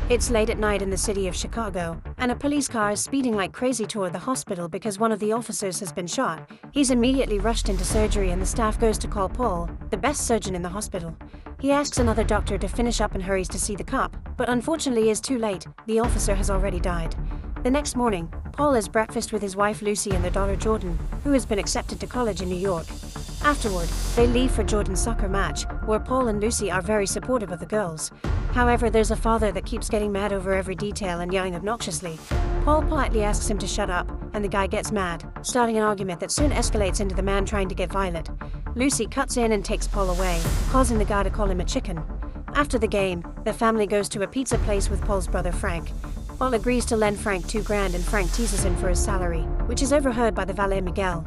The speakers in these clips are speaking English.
It's late at night in the city of Chicago, and a police car is speeding like crazy toward the hospital because one of the officers has been shot. He's immediately rushed into surgery and the staff goes to call Paul, the best surgeon in the hospital. He asks another doctor to finish up and hurries to see the cop, but unfortunately is too late, the officer has already died. The next morning, Paul has breakfast with his wife Lucy and their daughter Jordan, who has been accepted to college in New York. Afterward, they leave for Jordan's soccer match, where Paul and Lucy are very supportive of the girls. However, there's a father that keeps getting mad over every detail and yelling obnoxiously. Paul politely asks him to shut up, and the guy gets mad, starting an argument that soon escalates into the man trying to get violent. Lucy cuts in and takes Paul away, causing the guy to call him a chicken. After the game, the family goes to a pizza place with Paul's brother Frank. Paul agrees to lend Frank $2,000 and Frank teases him for his salary, which is overheard by the valet Miguel.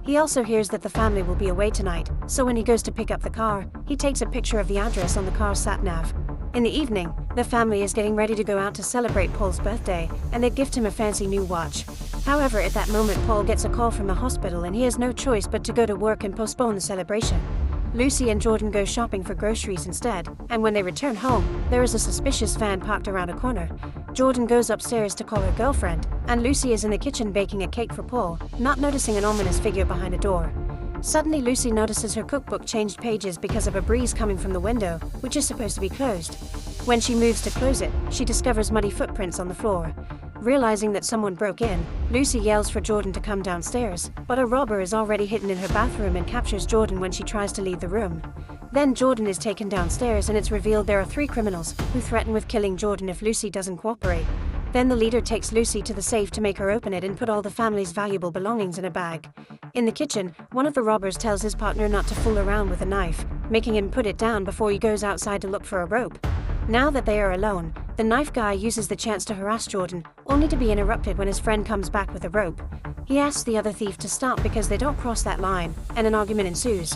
He also hears that the family will be away tonight, so when he goes to pick up the car, he takes a picture of the address on the car's sat-nav. In the evening, the family is getting ready to go out to celebrate Paul's birthday, and they gift him a fancy new watch. However, at that moment Paul gets a call from the hospital and he has no choice but to go to work and postpone the celebration. Lucy and Jordan go shopping for groceries instead, and when they return home, there is a suspicious van parked around a corner. Jordan goes upstairs to call her girlfriend, and Lucy is in the kitchen baking a cake for Paul, not noticing an ominous figure behind a door. Suddenly Lucy notices her cookbook changed pages because of a breeze coming from the window, which is supposed to be closed. When she moves to close it, she discovers muddy footprints on the floor. Realizing that someone broke in, Lucy yells for Jordan to come downstairs, but a robber is already hidden in her bathroom and captures Jordan when she tries to leave the room. Then Jordan is taken downstairs and it's revealed there are 3 criminals who threaten with killing Jordan if Lucy doesn't cooperate. Then the leader takes Lucy to the safe to make her open it and put all the family's valuable belongings in a bag. In the kitchen, one of the robbers tells his partner not to fool around with a knife, making him put it down before he goes outside to look for a rope. Now that they are alone, the knife guy uses the chance to harass Jordan, only to be interrupted when his friend comes back with a rope. He asks the other thief to stop because they don't cross that line, and an argument ensues.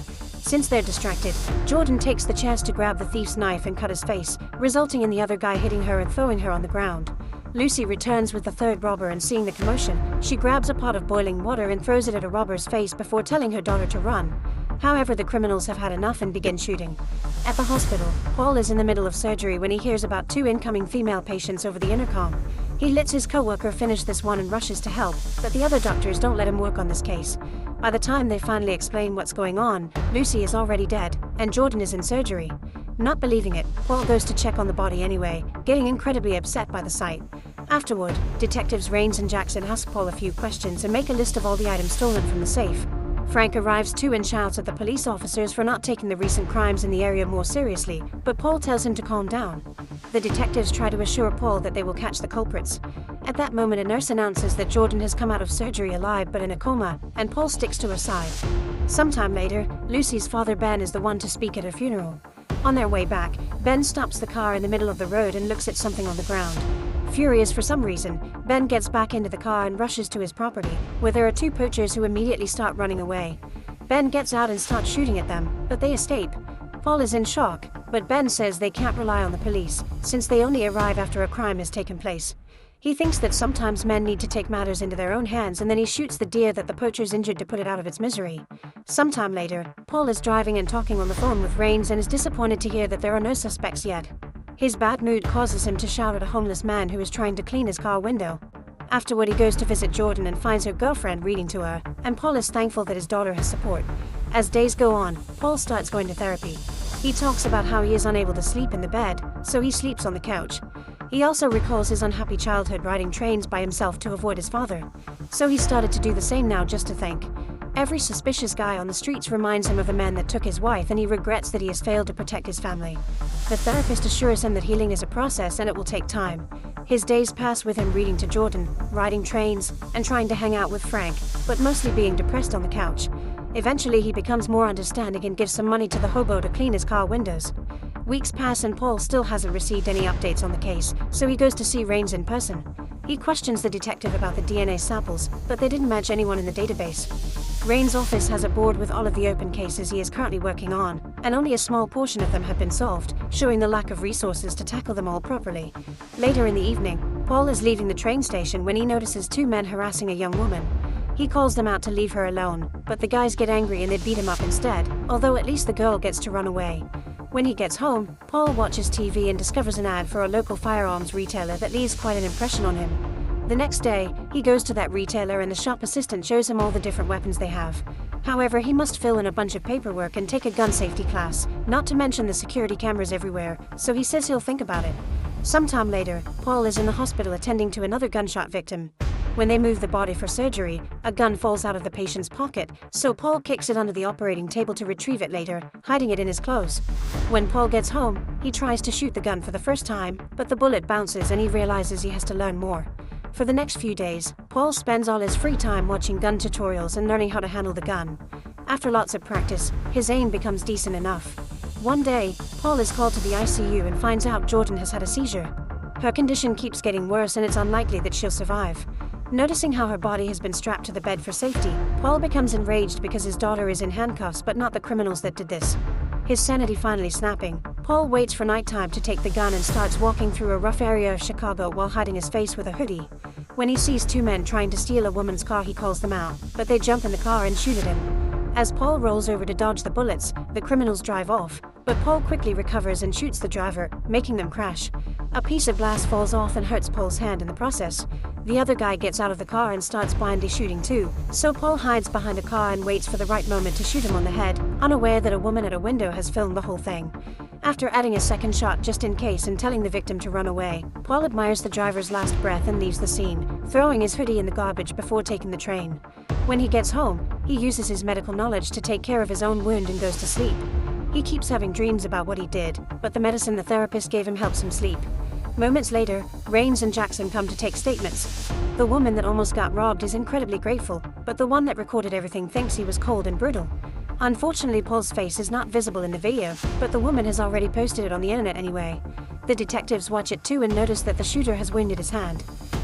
Since they're distracted, Jordan takes the chance to grab the thief's knife and cut his face, resulting in the other guy hitting her and throwing her on the ground. Lucy returns with the 3rd robber and seeing the commotion, she grabs a pot of boiling water and throws it at a robber's face before telling her daughter to run. However, the criminals have had enough and begin shooting. At the hospital, Paul is in the middle of surgery when he hears about 2 incoming female patients over the intercom. He lets his co-worker finish this one and rushes to help, but the other doctors don't let him work on this case. By the time they finally explain what's going on, Lucy is already dead, and Jordan is in surgery. Not believing it, Paul goes to check on the body anyway, getting incredibly upset by the sight. Afterward, detectives Rains and Jackson ask Paul a few questions and make a list of all the items stolen from the safe. Frank arrives too and shouts at the police officers for not taking the recent crimes in the area more seriously, but Paul tells him to calm down. The detectives try to assure Paul that they will catch the culprits. At that moment, a nurse announces that Jordan has come out of surgery alive but in a coma, and Paul sticks to her side. Sometime later, Lucy's father Ben is the one to speak at her funeral. On their way back, Ben stops the car in the middle of the road and looks at something on the ground. Furious for some reason, Ben gets back into the car and rushes to his property, where there are 2 poachers who immediately start running away. Ben gets out and starts shooting at them, but they escape. Paul is in shock, but Ben says they can't rely on the police, since they only arrive after a crime has taken place. He thinks that sometimes men need to take matters into their own hands, and then he shoots the deer that the poachers injured to put it out of its misery. Sometime later, Paul is driving and talking on the phone with Rains and is disappointed to hear that there are no suspects yet. His bad mood causes him to shout at a homeless man who is trying to clean his car window. Afterward, he goes to visit Jordan and finds her girlfriend reading to her, and Paul is thankful that his daughter has support. As days go on, Paul starts going to therapy. He talks about how he is unable to sleep in the bed, so he sleeps on the couch. He also recalls his unhappy childhood riding trains by himself to avoid his father. So he started to do the same now just to think. Every suspicious guy on the streets reminds him of the man that took his wife, and he regrets that he has failed to protect his family. The therapist assures him that healing is a process and it will take time. His days pass with him reading to Jordan, riding trains, and trying to hang out with Frank, but mostly being depressed on the couch. Eventually he becomes more understanding and gives some money to the hobo to clean his car windows. Weeks pass and Paul still hasn't received any updates on the case, so he goes to see Rains in person. He questions the detective about the DNA samples, but they didn't match anyone in the database. Rains' office has a board with all of the open cases he is currently working on, and only a small portion of them have been solved, showing the lack of resources to tackle them all properly. Later in the evening, Paul is leaving the train station when he notices 2 men harassing a young woman. He calls them out to leave her alone, but the guys get angry and they beat him up instead, although at least the girl gets to run away. When he gets home, Paul watches TV and discovers an ad for a local firearms retailer that leaves quite an impression on him. The next day, he goes to that retailer and the shop assistant shows him all the different weapons they have. However, he must fill in a bunch of paperwork and take a gun safety class, not to mention the security cameras everywhere, so he says he'll think about it. Sometime later, Paul is in the hospital attending to another gunshot victim. When they move the body for surgery, a gun falls out of the patient's pocket, so Paul kicks it under the operating table to retrieve it later, hiding it in his clothes. When Paul gets home, he tries to shoot the gun for the first time, but the bullet bounces and he realizes he has to learn more. For the next few days, Paul spends all his free time watching gun tutorials and learning how to handle the gun. After lots of practice, his aim becomes decent enough. One day, Paul is called to the ICU and finds out Jordan has had a seizure. Her condition keeps getting worse and it's unlikely that she'll survive. Noticing how her body has been strapped to the bed for safety, Paul becomes enraged because his daughter is in handcuffs but not the criminals that did this. His sanity finally snapping, Paul waits for nighttime to take the gun and starts walking through a rough area of Chicago while hiding his face with a hoodie. When he sees two men trying to steal a woman's car, he calls them out, but they jump in the car and shoot at him. As Paul rolls over to dodge the bullets, the criminals drive off, but Paul quickly recovers and shoots the driver, making them crash. A piece of glass falls off and hurts Paul's hand in the process. The other guy gets out of the car and starts blindly shooting too, so Paul hides behind a car and waits for the right moment to shoot him on the head, unaware that a woman at a window has filmed the whole thing. After adding a second shot just in case and telling the victim to run away, Paul admires the driver's last breath and leaves the scene, throwing his hoodie in the garbage before taking the train. When he gets home, he uses his medical knowledge to take care of his own wound and goes to sleep. He keeps having dreams about what he did, but the medicine the therapist gave him helps him sleep. Moments later, Rains and Jackson come to take statements. The woman that almost got robbed is incredibly grateful, but the one that recorded everything thinks he was cold and brutal. Unfortunately, Paul's face is not visible in the video, but the woman has already posted it on the internet anyway. The detectives watch it too and notice that the shooter has wounded his hand.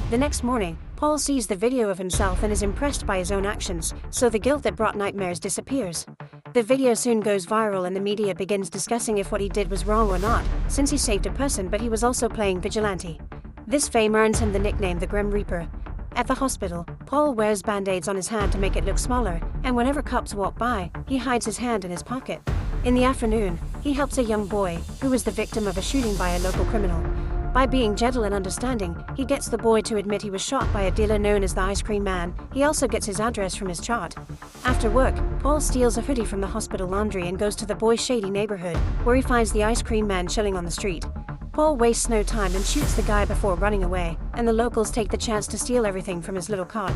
The next morning, Paul sees the video of himself and is impressed by his own actions, so the guilt that brought nightmares disappears. The video soon goes viral and the media begins discussing if what he did was wrong or not, since he saved a person but he was also playing vigilante. This fame earns him the nickname the Grim Reaper. At the hospital, Paul wears band-aids on his hand to make it look smaller, and whenever cops walk by, he hides his hand in his pocket. In the afternoon, he helps a young boy, who was the victim of a shooting by a local criminal. By being gentle and understanding, he gets the boy to admit he was shot by a dealer known as the Ice Cream Man. He also gets his address from his chart. After work, Paul steals a hoodie from the hospital laundry and goes to the boy's shady neighborhood, where he finds the Ice Cream Man chilling on the street. Paul wastes no time and shoots the guy before running away, and the locals take the chance to steal everything from his little cart.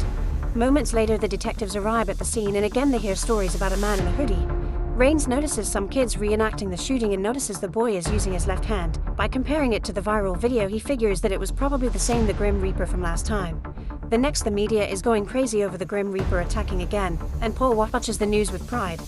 Moments later, the detectives arrive at the scene and again they hear stories about a man in a hoodie. Rains notices some kids reenacting the shooting and notices the boy is using his left hand. By comparing it to the viral video, he figures that it was probably the same the Grim Reaper from last time. The next, the media is going crazy over the Grim Reaper attacking again, and Paul watches the news with pride.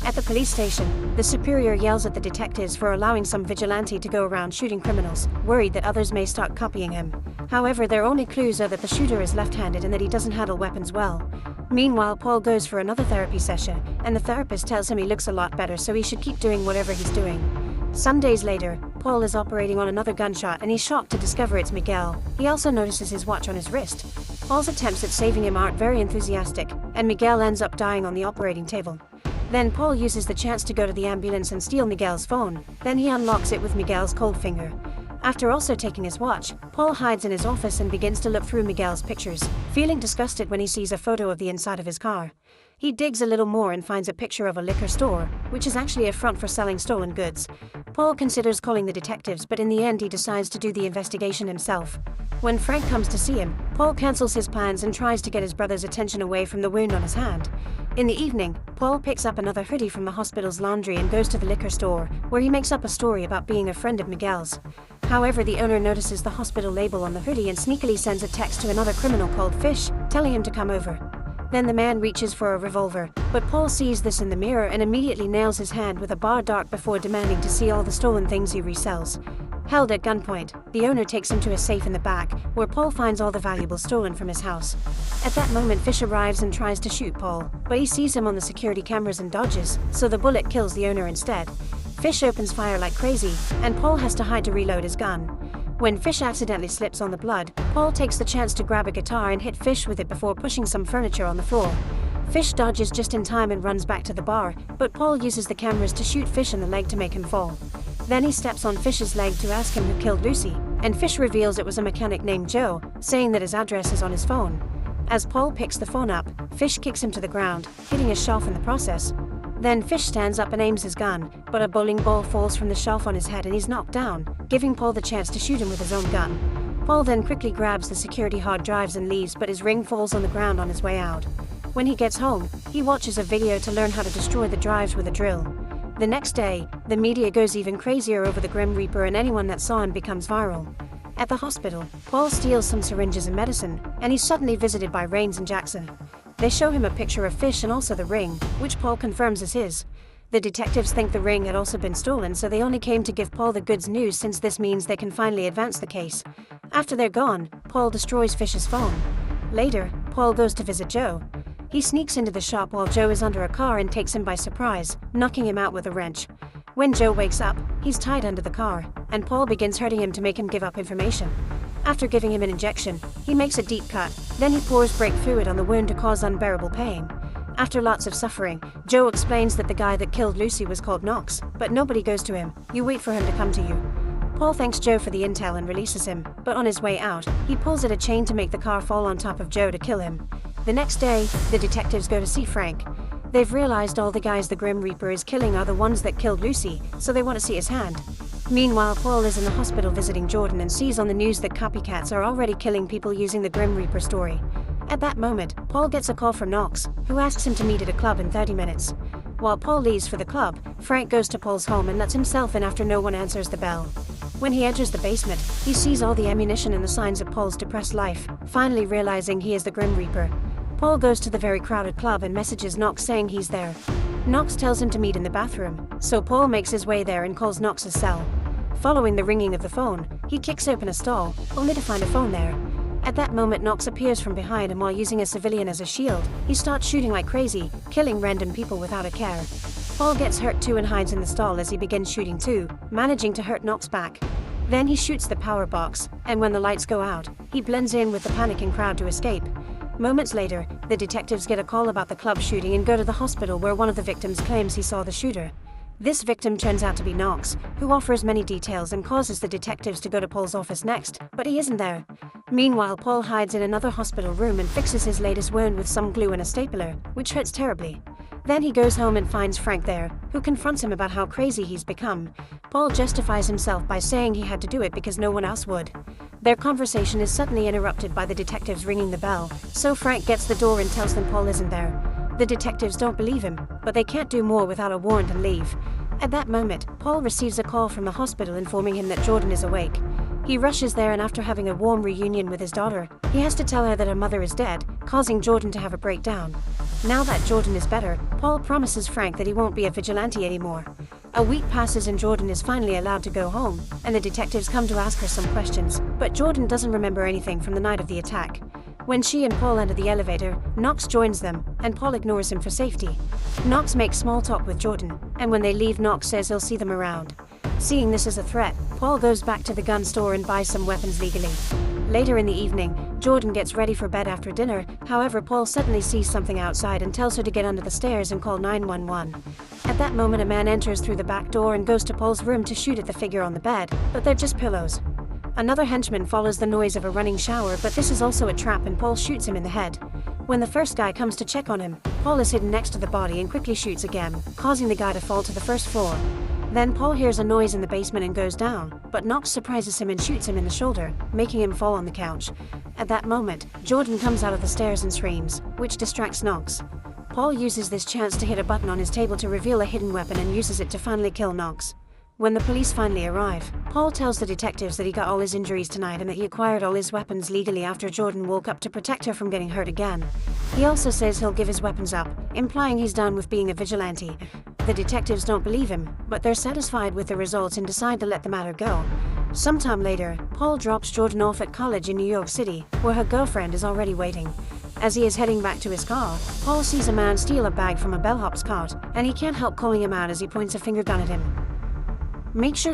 At the police station, the superior yells at the detectives for allowing some vigilante to go around shooting criminals, worried that others may start copying him. However, their only clues are that the shooter is left-handed and that he doesn't handle weapons well. Meanwhile, Paul goes for another therapy session, and the therapist tells him he looks a lot better, so he should keep doing whatever he's doing. Some days later, Paul is operating on another gunshot and he's shocked to discover it's Miguel. He also notices his watch on his wrist. Paul's attempts at saving him aren't very enthusiastic, and Miguel ends up dying on the operating table. Then Paul uses the chance to go to the ambulance and steal Miguel's phone. Then he unlocks it with Miguel's cold finger. After also taking his watch, Paul hides in his office and begins to look through Miguel's pictures, feeling disgusted when he sees a photo of the inside of his car. He digs a little more and finds a picture of a liquor store, which is actually a front for selling stolen goods. Paul considers calling the detectives, but in the end he decides to do the investigation himself. When Frank comes to see him, Paul cancels his plans and tries to get his brother's attention away from the wound on his hand. In the evening, Paul picks up another hoodie from the hospital's laundry and goes to the liquor store, where he makes up a story about being a friend of Miguel's. However, the owner notices the hospital label on the hoodie and sneakily sends a text to another criminal called Fish, telling him to come over. Then the man reaches for a revolver, but Paul sees this in the mirror and immediately nails his hand with a bar dart before demanding to see all the stolen things he resells. Held at gunpoint, the owner takes him to a safe in the back, where Paul finds all the valuables stolen from his house. At that moment, Fish arrives and tries to shoot Paul, but he sees him on the security cameras and dodges, so the bullet kills the owner instead. Fish opens fire like crazy, and Paul has to hide to reload his gun. When Fish accidentally slips on the blood, Paul takes the chance to grab a guitar and hit Fish with it before pushing some furniture on the floor. Fish dodges just in time and runs back to the bar, but Paul uses the cameras to shoot Fish in the leg to make him fall. Then he steps on Fish's leg to ask him who killed Lucy, and Fish reveals it was a mechanic named Joe, saying that his address is on his phone. As Paul picks the phone up, Fish kicks him to the ground, hitting his shelf in the process. Then Fish stands up and aims his gun, but a bowling ball falls from the shelf on his head and he's knocked down, giving Paul the chance to shoot him with his own gun. Paul then quickly grabs the security hard drives and leaves, but his ring falls on the ground on his way out. When he gets home, he watches a video to learn how to destroy the drives with a drill. The next day, the media goes even crazier over the Grim Reaper, and anyone that saw him becomes viral. At the hospital, Paul steals some syringes and medicine, and he's suddenly visited by Rains and Jackson. They show him a picture of Fish and also the ring, which Paul confirms is his. The detectives think the ring had also been stolen, so they only came to give Paul the goods news, since this means they can finally advance the case. After they're gone, Paul destroys Fish's phone. Later, Paul goes to visit Joe. He sneaks into the shop while Joe is under a car and takes him by surprise, knocking him out with a wrench. When Joe wakes up, he's tied under the car, and Paul begins hurting him to make him give up information. After giving him an injection, he makes a deep cut, then he pours brake fluid on the wound to cause unbearable pain. After lots of suffering, Joe explains that the guy that killed Lucy was called Knox, but nobody goes to him. You wait for him to come to you. Paul thanks Joe for the intel and releases him, but on his way out, he pulls at a chain to make the car fall on top of Joe to kill him. The next day, the detectives go to see Frank. They've realized all the guys the Grim Reaper is killing are the ones that killed Lucy, so they want to see his hand. Meanwhile, Paul is in the hospital visiting Jordan and sees on the news that copycats are already killing people using the Grim Reaper story. At that moment, Paul gets a call from Knox, who asks him to meet at a club in 30 minutes. While Paul leaves for the club, Frank goes to Paul's home and lets himself in after no one answers the bell. When he enters the basement, he sees all the ammunition and the signs of Paul's depressed life, finally realizing he is the Grim Reaper. Paul goes to the very crowded club and messages Knox saying he's there. Knox tells him to meet in the bathroom, so Paul makes his way there and calls Knox's cell. Following the ringing of the phone, he kicks open a stall, only to find a phone there. At that moment, Knox appears from behind, and while using a civilian as a shield, he starts shooting like crazy, killing random people without a care. Paul gets hurt too and hides in the stall as he begins shooting too, managing to hurt Knox back. Then he shoots the power box, and when the lights go out, he blends in with the panicking crowd to escape. Moments later, the detectives get a call about the club shooting and go to the hospital, where one of the victims claims he saw the shooter. This victim turns out to be Knox, who offers many details and causes the detectives to go to Paul's office next, but he isn't there. Meanwhile, Paul hides in another hospital room and fixes his latest wound with some glue and a stapler, which hurts terribly. Then he goes home and finds Frank there, who confronts him about how crazy he's become. Paul justifies himself by saying he had to do it because no one else would. Their conversation is suddenly interrupted by the detectives ringing the bell, so Frank gets the door and tells them Paul isn't there. The detectives don't believe him, but they can't do more without a warrant and leave. At that moment, Paul receives a call from the hospital informing him that Jordan is awake. He rushes there, and after having a warm reunion with his daughter, he has to tell her that her mother is dead, causing Jordan to have a breakdown. Now that Jordan is better, Paul promises Frank that he won't be a vigilante anymore. A week passes and Jordan is finally allowed to go home, and the detectives come to ask her some questions, but Jordan doesn't remember anything from the night of the attack. When she and Paul enter the elevator, Knox joins them, and Paul ignores him for safety. Knox makes small talk with Jordan, and when they leave, Knox says he'll see them around. Seeing this as a threat, Paul goes back to the gun store and buys some weapons legally. Later in the evening, Jordan gets ready for bed after dinner. However, Paul suddenly sees something outside and tells her to get under the stairs and call 911. At that moment, a man enters through the back door and goes to Paul's room to shoot at the figure on the bed, but they're just pillows. Another henchman follows the noise of a running shower, but this is also a trap and Paul shoots him in the head. When the first guy comes to check on him, Paul is hidden next to the body and quickly shoots again, causing the guy to fall to the first floor. Then Paul hears a noise in the basement and goes down, but Knox surprises him and shoots him in the shoulder, making him fall on the couch. At that moment, Jordan comes out of the stairs and screams, which distracts Knox. Paul uses this chance to hit a button on his table to reveal a hidden weapon and uses it to finally kill Knox. When the police finally arrive, Paul tells the detectives that he got all his injuries tonight and that he acquired all his weapons legally after Jordan woke up to protect her from getting hurt again. He also says he'll give his weapons up, implying he's done with being a vigilante. The detectives don't believe him, but they're satisfied with the results and decide to let the matter go. Sometime later, Paul drops Jordan off at college in New York City, where her girlfriend is already waiting. As he is heading back to his car, Paul sees a man steal a bag from a bellhop's cart, and he can't help calling him out as he points a finger gun at him. Make sure